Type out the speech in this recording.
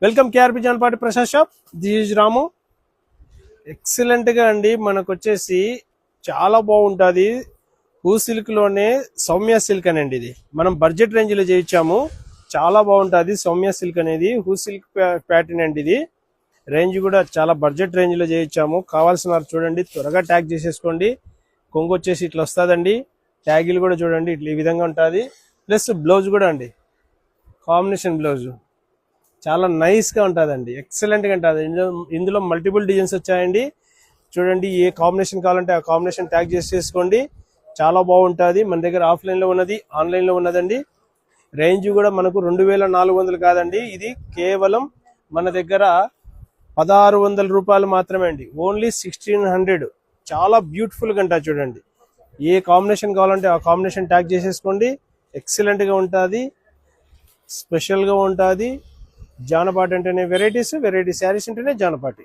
Welcome KRP Janpati Prasad shop. This is Ramu. Excellent గా అండి, మనకు వచ్చేసి చాలా బాగుంటుంది. హూ సిల్క్ లోనే సౌమ్య సిల్క్ అనండి. ఇది మనం బడ్జెట్ రేంజ్ లో చేయించాము. చాలా బాగుంటుంది సౌమ్య సిల్క్ అనేది. హూ సిల్క్ ప్యాటర్న్ అండి. ఇది రేంజ్ కూడా చాలా బడ్జెట్ రేంజ్ లో చేయించాము. కావాల్సిన వారు చూడండి, త్వరగా ట్యాగ్ చేసేసుకోండి. కొంగు వచ్చేసి ఇట్లా వస్తుందండి. ట్యాగిల్ కూడా చూడండి ఇట్లా ఈ విధంగా ఉంటుంది. ప్లస్ బ్లౌజ్ కూడా అండి, కాంబినేషన్ బ్లౌజ్ చాలా నైస్ గా ఉంటుందండి. ఎక్సలెంట్ గా ఉంటుంది. ఇందులో మల్టిపుల్ డిజైన్స్ వచ్చాయండి. చూడండి, ఏ కాంబినేషన్ కావాలంటే ఆ కాంబినేషన్ ట్యాగ్ చేసేసుకోండి. చాలా బాగుంటుంది. మన దగ్గర ఆఫ్లైన్ లో ఉన్నది, ఆన్లైన్ లో ఉన్నదండి. రేంజ్ కూడా మనకు 2400 కాదండి. ఇది కేవలం మన దగ్గర 1600 రూపాయలు మాత్రమే అండి. ఓన్లీ 1600. చాలా బ్యూటిఫుల్ గా ఉంటుంది. చూడండి, ఏ కాంబినేషన్ కావాలంటే ఆ కాంబినేషన్ ట్యాగ్ చేసేసుకోండి. ఎక్సలెంట్ గా ఉంటుంది, స్పెషల్ గా ఉంటుంది. జానపాటి అంటేనే వెరైటీ శారీస్ అంటేనే జానపాటి.